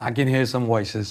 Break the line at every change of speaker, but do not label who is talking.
I can hear some voices.